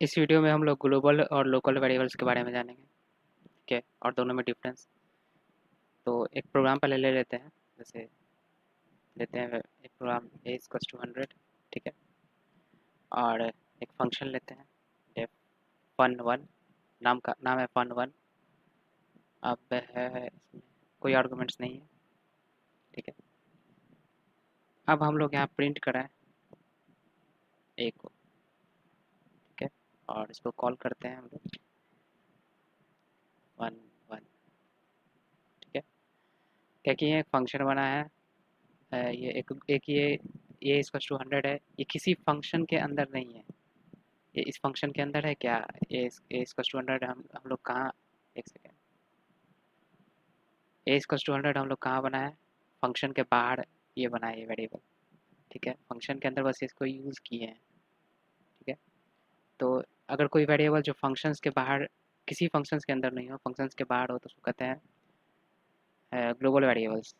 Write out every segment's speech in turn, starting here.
इस वीडियो में हम लोग ग्लोबल और लोकल वेरिएबल्स के बारे में जानेंगे, ठीक है, और दोनों में डिफरेंस। तो एक प्रोग्राम पहले ले लेते हैं। जैसे लेते हैं एक प्रोग्राम a इक्वल्स टू 100, ठीक है, और एक फंक्शन लेते हैं डेफ fun1। नाम है fun1। अब है इसमें कोई आर्गुमेंट्स नहीं है, ठीक है। अब हम लोग यहाँ प्रिंट कराएं a को, ठीक है, और इसको कॉल करते हैं हम लोग 1 1, ठीक है। क्या कि ये एक फंक्शन बना है, ये एक ये इक्वल्स टू 100 है। ये किसी फंक्शन के अंदर नहीं है, ये इस फंक्शन के अंदर है क्या। ए इक्वल्स टू 100 हम लोग कहाँ, एक सेकेंड, ए इक्वल्स टू 100 हम लोग कहाँ बनाए, फंक्शन के बाहर ये बनाए ये वेरिएबल, ठीक है। फंक्शन के अंदर बस इसको यूज़ किए हैं, ठीक है। तो अगर कोई वेरिएबल जो फंक्शंस के बाहर, किसी फंक्शंस के अंदर नहीं हो, फंक्शंस के बाहर हो, तो उसको कहते हैं ग्लोबल वेरिएबल्स,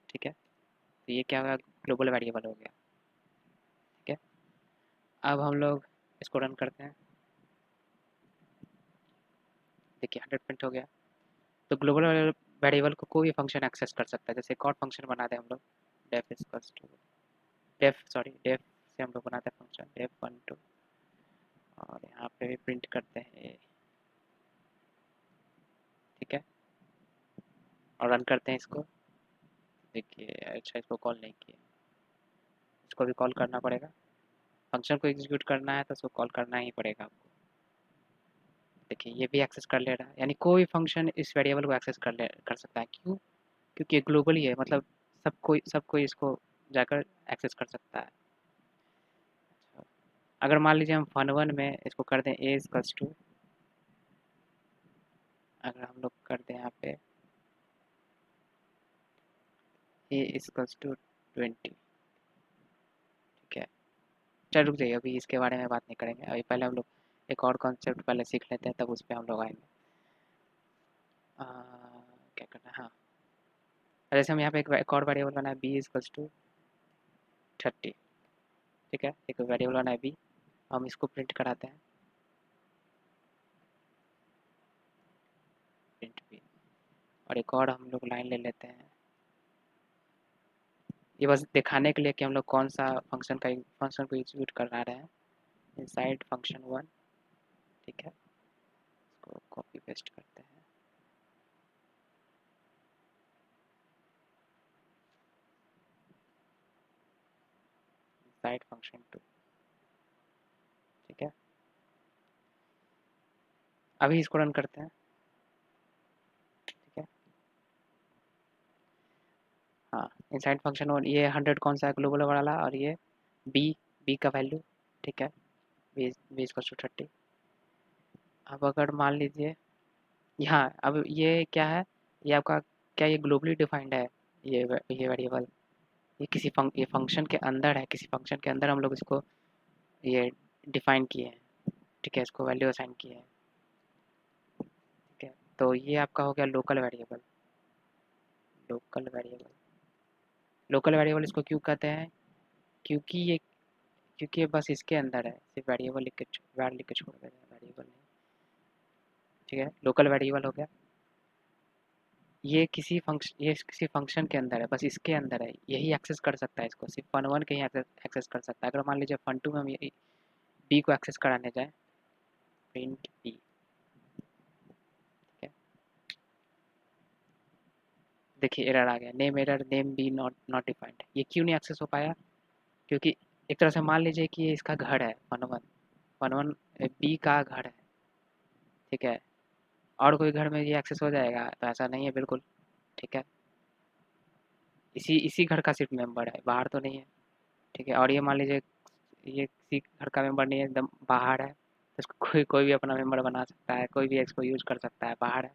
ठीक है। तो ये क्या होगा, ग्लोबल वेरिएबल हो गया, ठीक है। अब हम लोग इसको रन करते हैं, देखिए 100 प्रिंट हो गया। तो ग्लोबल वेरिएबल को कोई भी फंक्शन एक्सेस कर सकता है। जैसे एक और फंक्शन बना दें हम लोग, डेफ इक्वल्स टू डेफ से हम लोग बनाते हैं फंक्शन डेफ12, और यहाँ पे भी प्रिंट करते हैं, ठीक है, और रन करते हैं इसको। देखिए अच्छा, इसको कॉल नहीं किया, इसको भी कॉल करना पड़ेगा। फंक्शन को एग्जीक्यूट करना है तो उसको कॉल करना ही पड़ेगा आपको। देखिए ये भी एक्सेस कर ले रहा है, यानी कोई फंक्शन इस वेरिएबल को एक्सेस कर सकता है। क्यों? क्योंकि ये ग्लोबल ही है, मतलब सब कोई इसको जाकर एक्सेस कर सकता है। अगर मान लीजिए हम fun1 में इसको कर दें a इक्वल्स टू, अगर हम लोग कर दें यहाँ पे a इक्वल्स टू 20, ठीक है। चल रुक जाइए, अभी इसके बारे में बात नहीं करेंगे। अभी पहले हम लोग एक और कॉन्सेप्ट पहले सीख लेते हैं, तब उस पर हम लोग आएंगे। क्या करना है, हाँ, जैसे हम यहाँ पे एक और वेरिएबल बना है b इक्वल्स टू 30, ठीक है। एक वेरिएबल बना है b, हम इसको प्रिंट कराते हैं प्रिंट b, और एक और हम लोग लाइन ले लेते हैं। ये बस दिखाने के लिए कि हम लोग कौन सा फंक्शन को एग्जीक्यूट करा रहे हैं। इनसाइड fun1, ठीक है, इसको कॉपी पेस्ट करते हैं। इनसाइड fun2, ठीक है। अभी इसको रन करते हैं, ठीक है। हाँ, इनसाइड fun1, ये 100 कौन सा है, ग्लोबल वाला, और ये बी का वैल्यू, ठीक है, बी इक्वल टू 30। अब अगर मान लीजिए यहाँ, अब ये क्या है, ये आपका क्या, ये ग्लोबली डिफाइंड है, ये वेरिएबल, ये फंक्शन के अंदर है, किसी फंक्शन के अंदर हम लोग इसको ये डिफाइन किए हैं, ठीक है, इसको वैल्यू असाइन किए हैं, ठीक है। तो ये आपका हो गया local variable. Local variable local variable इसको क्यों कहते हैं, क्योंकि ये क्योंकि ये बस इसके अंदर है, सिर्फ वेरिएबल लिख के वैर लिख के छोड़ देते हैं, वेरिएबल नहीं, ठीक है। लोकल वेरिएबल हो गया, ये किसी फंक्शन के अंदर है, बस इसके अंदर है, यही एक्सेस कर सकता है इसको, सिर्फ fun1 के ही एक्सेस कर सकता है। अगर मान लीजिए fun2 में हम ये बी को एक्सेस कराने जाए, प्रिंट बी, ठीक है, देखिए एरर आ गया, नेम बी नॉट डिफाइंड। ये क्यों नहीं एक्सेस हो पाया, क्योंकि एक तरह से मान लीजिए कि ये इसका घर है, fun1 बी का घर है, ठीक है, और कोई घर में ये एक्सेस हो जाएगा, तो ऐसा नहीं है बिल्कुल, ठीक है। इसी इसी घर का सिर्फ मेंबर है, बाहर तो नहीं है, ठीक है। और ये मान लीजिए ये किसी घर का मेंबर नहीं है, एकदम बाहर है, तो इसको कोई भी अपना मेंबर बना सकता है, कोई भी इसको यूज कर सकता है, बाहर है।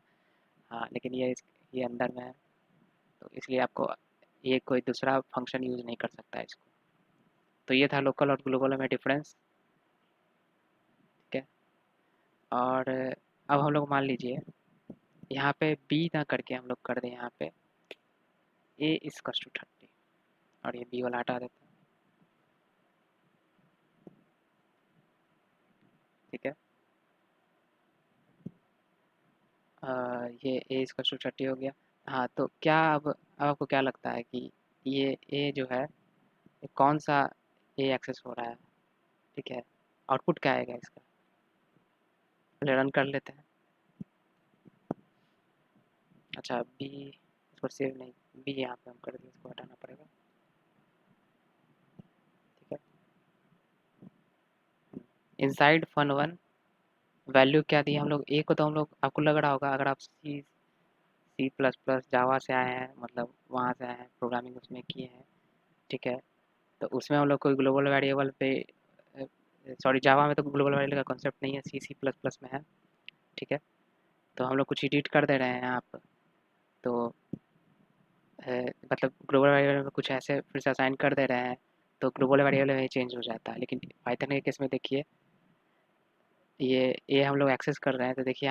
हाँ, लेकिन ये अंदर में है, तो इसलिए आपको ये कोई दूसरा फंक्शन यूज नहीं कर सकता है इसको। तो ये था लोकल और ग्लोबल में डिफरेंस, ठीक है। और अब हम लोग मान लीजिए यहाँ पे बी ना करके हम लोग कर दें यहाँ पे ए इक्वल्स टू 30, और ये बी वाला हटा देते हैं। ठीक है। ये ए इसका 30 हो गया। हाँ, तो क्या अब आपको क्या लगता है कि ये ए जो है ये कौन सा ए एक्सेस हो रहा है? ठीक है, आउटपुट क्या आएगा इसका? पहले रन कर लेते हैं। अच्छा, बी इसको सेव नहीं, बी यहाँ पे हम कर देंगे, इसको हटाना पड़ेगा। ठीक है, इनसाइड फन वन वैल्यू क्या दी हम लोग? ए को तो हम लोग, आपको लग रहा होगा अगर आप सी प्लस प्लस जावा से आए हैं, मतलब वहाँ से आए हैं, प्रोग्रामिंग उसमें किए हैं। ठीक है, तो उसमें हम लोग कोई ग्लोबल वेरिएबल पे, सॉरी जावा में तो ग्लोबल वेरिएबल का कॉन्सेप्ट नहीं है, सी प्लस प्लस में है। ठीक है, तो हम लोग कुछ एडिट कर दे रहे हैं यहाँ पर, तो मतलब ग्लोबल वेरिएबल में कुछ ऐसे फिर से असाइन कर दे रहे हैं, तो ग्लोबल वेरिएबल में चेंज हो जाता है। लेकिन पाइथन के केस में देखिए, ये हम लोग एक्सेस कर रहे हैं, तो देखिए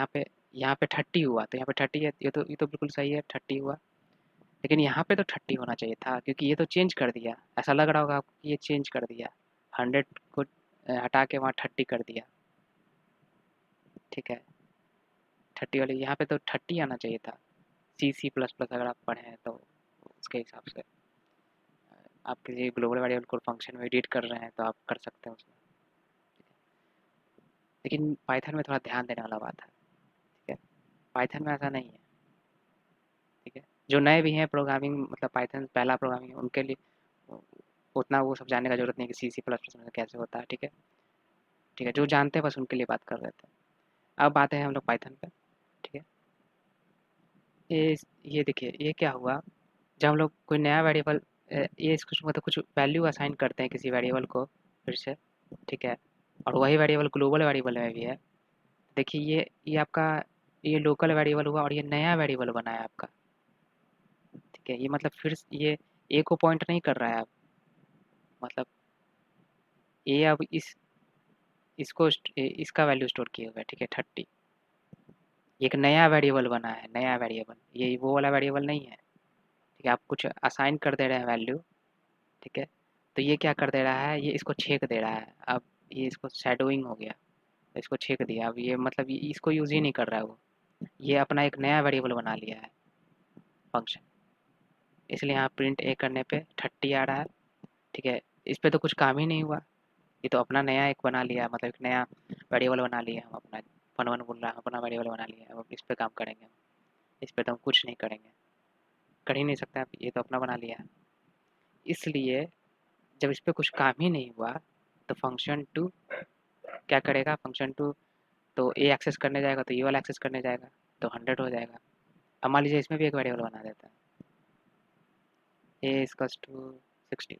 यहाँ पे 30 हुआ, तो यहाँ पे 30 है, ये तो बिल्कुल सही है, 30 हुआ। लेकिन यहाँ पे तो 30 होना चाहिए था, क्योंकि ये तो चेंज कर दिया। ऐसा लग रहा होगा आपको कि ये चेंज कर दिया, 100 को हटा के वहाँ 30 कर दिया। ठीक है, 30 वाले यहाँ पे तो 30 आना चाहिए था। सी प्लस प्लस अगर आप पढ़े हैं तो उसके हिसाब से आप किसी ग्लोबल वेरिएबल को फंक्शन में एडिट कर रहे हैं तो आप कर सकते हैं उसमें। लेकिन पाइथन में थोड़ा ध्यान देने वाला बात है। ठीक है, पाइथन में ऐसा नहीं है। ठीक है, जो नए भी हैं प्रोग्रामिंग, मतलब पाइथन पहला प्रोग्रामिंग है, उनके लिए उतना वो सब जानने का जरूरत नहीं है कि सी प्लस प्लस में कैसे होता है। ठीक है, ठीक है, जो जानते हैं बस उनके लिए बात कर रहे थे। अब आते हैं हम लोग पाइथन पे। ठीक है, ये ये देखिए ये क्या हुआ, जब हम लोग कोई नया वेरिएबल, ये कुछ मतलब कुछ वैल्यू असाइन करते हैं किसी वेरिएबल को फिर से। ठीक है, और वही वेरिएबल ग्लोबल वेरिएबल में भी है। देखिए ये आपका ये लोकल वेरिएबल हुआ और ये नया वेरिएबल बना है आपका। ठीक है, ये मतलब फिर ये ए को पॉइंट नहीं कर रहा है अब, मतलब ए अब इसका वैल्यू स्टोर किए हुआ है। ठीक है, 30, एक नया वेरिएबल बना है, नया वेरिएबल, ये वो वाला वेरिएबल नहीं है। ठीक है, आप कुछ असाइन कर दे रहे हैं वैल्यू। ठीक है, तो ये क्या कर दे रहा है, ये इसको छेक दे रहा है। अब ये इसको शैडोइंग हो गया, तो इसको छेक दिया। अब ये मतलब ये इसको यूज़ ही नहीं कर रहा है वो, ये अपना एक नया वेरिएबल बना लिया है फंक्शन। इसलिए यहाँ प्रिंट ए करने पे 30 आ रहा है। ठीक है, इस पे तो कुछ काम ही नहीं हुआ, ये तो अपना नया एक बना लिया, मतलब एक नया वेरिएबल बना लिया हम अपना। फन वन बोल रहा है अपना वेरिएबल बना लिया है, अब इस पे काम करेंगे हम। इस पे तो हम कुछ नहीं करेंगे, कर ही नहीं सकते आप, ये तो अपना बना लिया है। इसलिए जब इस पे कुछ काम ही नहीं हुआ, तो फंक्शन टू क्या करेगा, फंक्शन टू तो ए एक्सेस करने जाएगा, तो ये वाला एक्सेस करने जाएगा, तो 100 हो जाएगा। अब मान लीजिए इसमें भी एक वेरिएबल बना देता है, ए इक्वल्स टू 60।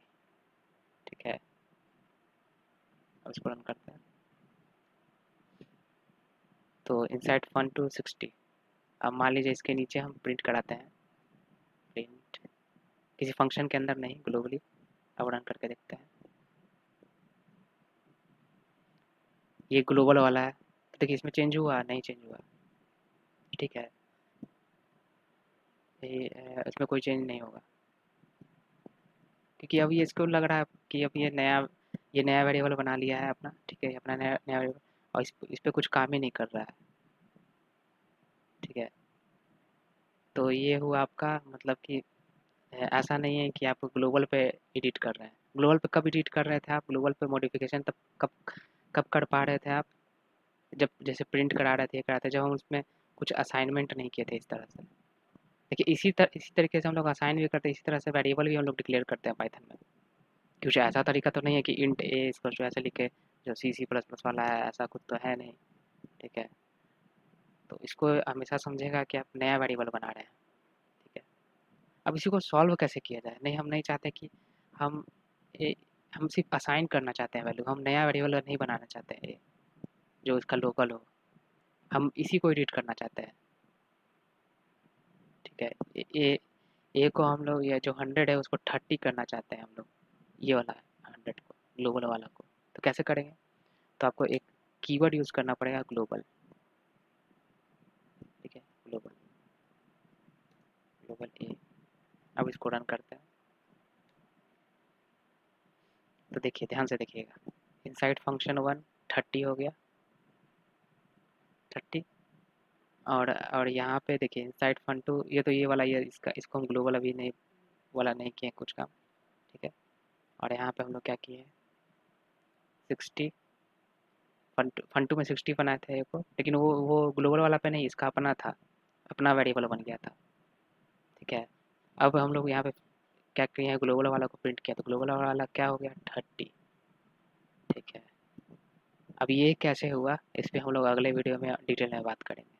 ठीक है, अब इसको रन करते हैं, तो इनसाइड फन टू 60। अब मान लीजिए इसके नीचे हम प्रिंट कराते हैं, प्रिंट किसी फंक्शन के अंदर नहीं, ग्लोबली। अब रन करके देखते हैं, ये ग्लोबल वाला है, तो देखिए इसमें चेंज हुआ नहीं, चेंज हुआ। ठीक है, ये इसमें कोई चेंज नहीं होगा, क्योंकि अब ये इसको लग रहा है कि अब ये नया वेरिएबल बना लिया है अपना। ठीक है, अपना नया नया वेरिएबल, और इस पे कुछ काम ही नहीं कर रहा है। ठीक है, तो ये हुआ आपका मतलब कि ऐसा नहीं है कि आप ग्लोबल पे एडिट कर रहे हैं। ग्लोबल पे कब एडिट कर रहे थे आप? ग्लोबल पे मॉडिफिकेशन तब कब कब कर पा रहे थे आप? जब जैसे प्रिंट करा रहे थे, कराते जब हम उसमें कुछ असाइनमेंट नहीं किए थे इस तरह से। देखिए इसी तरीके से हम लोग असाइन भी करते हैं, इसी तरह से वेरिएबल भी हम लोग डिक्लेयर करते हैं पाइथन में। कुछ ऐसा तरीका तो नहीं है कि इंट ए इसको जो ऐसे लिखे, जो सी प्लस प्लस वाला है, ऐसा कुछ तो है नहीं। ठीक है, तो इसको हमेशा समझेगा कि आप नया वेरिएबल बना रहे हैं। ठीक है, अब इसी को सॉल्व कैसे किया जाए? नहीं, हम नहीं चाहते कि हम ए, हम सिर्फ असाइन करना चाहते हैं वैल्यू, हम नया वेरिएबल नहीं बनाना चाहते हैं ए, जो इसका लोकल हो, हम इसी को एडिट करना चाहते हैं। ठीक है, ए ए को हम लोग, ये जो 100 है उसको 30 करना चाहते हैं हम लोग, ये वाला 100 को, ग्लोबल वाला को। तो कैसे करेंगे? तो आपको एक कीवर्ड यूज़ करना पड़ेगा, ग्लोबल। ठीक है, ग्लोबल, ग्लोबल ए। अब इसको रन करते हैं, तो देखिए ध्यान से देखिएगा, इनसाइड फंक्शन वन 30 हो गया। 30। और यहाँ पे देखिए इनसाइड फन टू, ये तो ये वाला, ये इसको हम ग्लोबल अभी नहीं वाला नहीं किए कुछ काम, ठीक है। और यहाँ पे हम लोग क्या किए, 60 फन टू में 60 बनाए थे को, लेकिन वो ग्लोबल वाला पे नहीं, इसका अपना था, अपना वेरिएबल बन गया था, ठीक है। अब हम लोग यहाँ पे क्या किए हैं, ग्लोबल वाला को प्रिंट किया, तो ग्लोबल वाला क्या हो गया 30, ठीक है। अब ये कैसे हुआ, इस पे हम लोग अगले वीडियो में डिटेल में बात करेंगे।